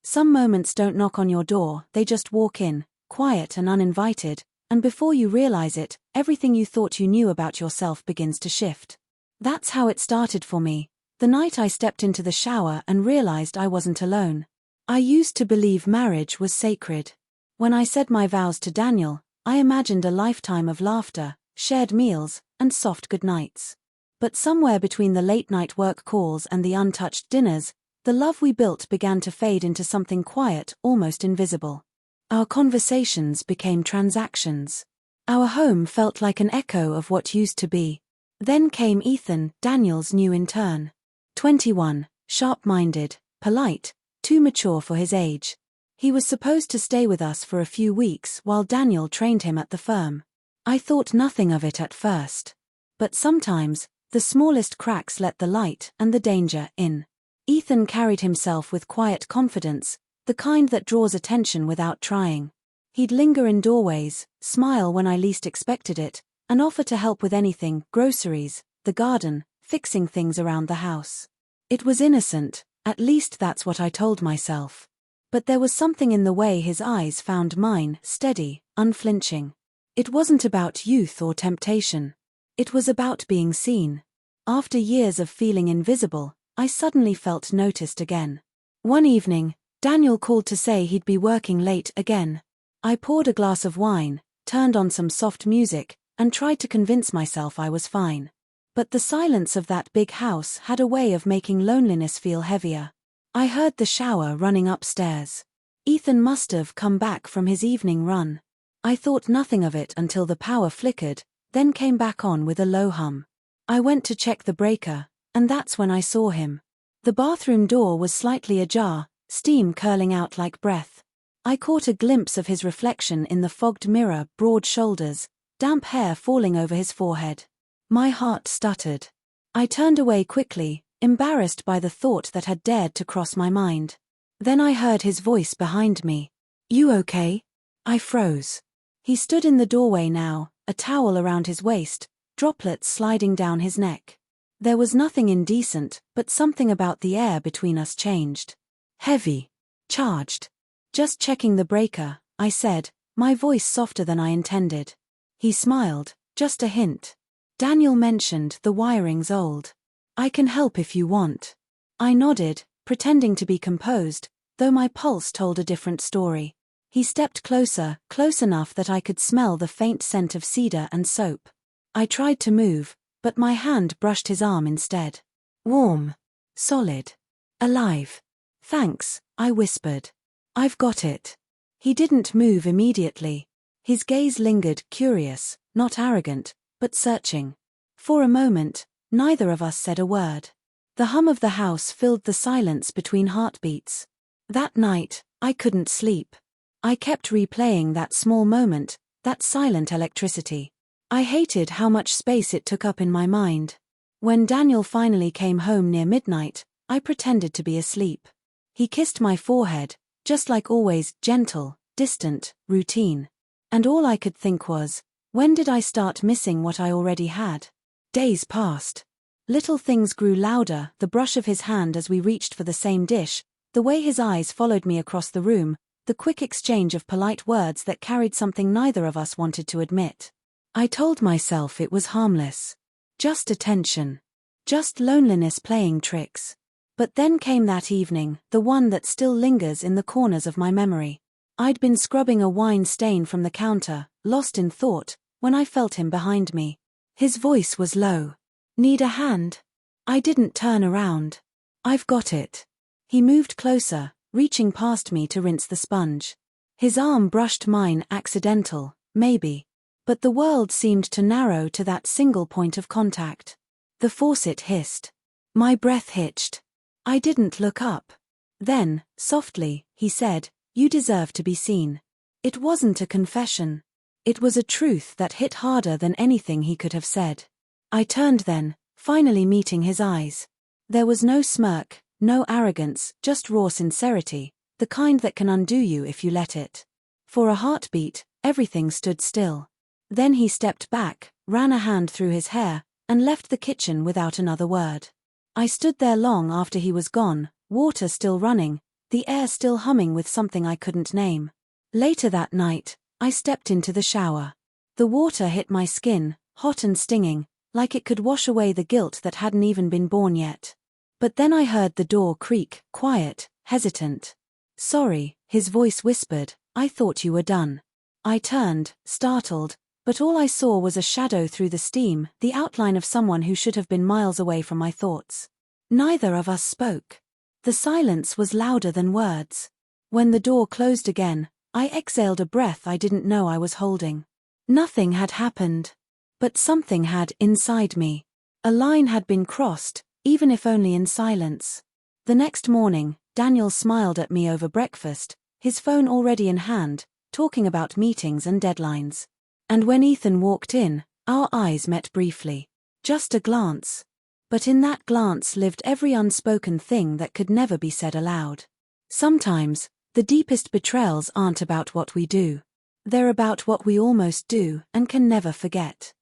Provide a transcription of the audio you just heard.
Some moments don't knock on your door, they just walk in, quiet and uninvited, and before you realize it, everything you thought you knew about yourself begins to shift. That's how it started for me, the night I stepped into the shower and realized I wasn't alone. I used to believe marriage was sacred. When I said my vows to Daniel, I imagined a lifetime of laughter, shared meals, and soft goodnights. But somewhere between the late-night work calls and the untouched dinners, the love we built began to fade into something quiet, almost invisible. Our conversations became transactions. Our home felt like an echo of what used to be. Then came Ethan, Daniel's new intern. 21, sharp-minded, polite, too mature for his age. He was supposed to stay with us for a few weeks while Daniel trained him at the firm. I thought nothing of it at first. But sometimes, the smallest cracks let the light and the danger in. Ethan carried himself with quiet confidence, the kind that draws attention without trying. He'd linger in doorways, smile when I least expected it, and offer to help with anything, groceries, the garden, fixing things around the house. It was innocent, at least that's what I told myself. But there was something in the way his eyes found mine, steady, unflinching. It wasn't about youth or temptation. It was about being seen. After years of feeling invisible, I suddenly felt noticed again. One evening, Daniel called to say he'd be working late again. I poured a glass of wine, turned on some soft music, and tried to convince myself I was fine. But the silence of that big house had a way of making loneliness feel heavier. I heard the shower running upstairs. Ethan must have come back from his evening run. I thought nothing of it until the power flickered, then came back on with a low hum. I went to check the breaker, and that's when I saw him. The bathroom door was slightly ajar, steam curling out like breath. I caught a glimpse of his reflection in the fogged mirror, broad shoulders, damp hair falling over his forehead. My heart stuttered. I turned away quickly, embarrassed by the thought that had dared to cross my mind. Then I heard his voice behind me. "You okay?" I froze. He stood in the doorway now, a towel around his waist, droplets sliding down his neck. There was nothing indecent, but something about the air between us changed. Heavy. Charged. "Just checking the breaker," I said, my voice softer than I intended. He smiled, "Just a hint. Daniel mentioned the wiring's old. I can help if you want." I nodded, pretending to be composed, though my pulse told a different story. He stepped closer, close enough that I could smell the faint scent of cedar and soap. I tried to move, but my hand brushed his arm instead. "Warm. Solid. Alive. Thanks," I whispered. "I've got it." He didn't move immediately. His gaze lingered, curious, not arrogant, but searching. For a moment, neither of us said a word. The hum of the house filled the silence between heartbeats. That night, I couldn't sleep. I kept replaying that small moment, that silent electricity. I hated how much space it took up in my mind. When Daniel finally came home near midnight, I pretended to be asleep. He kissed my forehead, just like always, gentle, distant, routine. And all I could think was, when did I start missing what I already had? Days passed. Little things grew louder, the brush of his hand as we reached for the same dish, the way his eyes followed me across the room, the quick exchange of polite words that carried something neither of us wanted to admit. I told myself it was harmless. Just attention. Just loneliness playing tricks. But then came that evening, the one that still lingers in the corners of my memory. I'd been scrubbing a wine stain from the counter, lost in thought, when I felt him behind me. His voice was low. "Need a hand?" I didn't turn around. "I've got it." He moved closer, reaching past me to rinse the sponge. His arm brushed mine, accidental, maybe. But the world seemed to narrow to that single point of contact. The faucet hissed. My breath hitched. I didn't look up. Then, softly, he said, "You deserve to be seen." It wasn't a confession. It was a truth that hit harder than anything he could have said. I turned then, finally meeting his eyes. There was no smirk, no arrogance, just raw sincerity, the kind that can undo you if you let it. For a heartbeat, everything stood still. Then he stepped back, ran a hand through his hair, and left the kitchen without another word. I stood there long after he was gone, water still running, the air still humming with something I couldn't name. Later that night, I stepped into the shower. The water hit my skin, hot and stinging, like it could wash away the guilt that hadn't even been born yet. But then I heard the door creak, quiet, hesitant. "Sorry," his voice whispered, "I thought you were done." I turned, startled, but all I saw was a shadow through the steam, the outline of someone who should have been miles away from my thoughts. Neither of us spoke. The silence was louder than words. When the door closed again, I exhaled a breath I didn't know I was holding. Nothing had happened. But something had inside me. A line had been crossed, even if only in silence. The next morning, Daniel smiled at me over breakfast, his phone already in hand, talking about meetings and deadlines. And when Ethan walked in, our eyes met briefly. Just a glance. But in that glance lived every unspoken thing that could never be said aloud. Sometimes, the deepest betrayals aren't about what we do. They're about what we almost do and can never forget.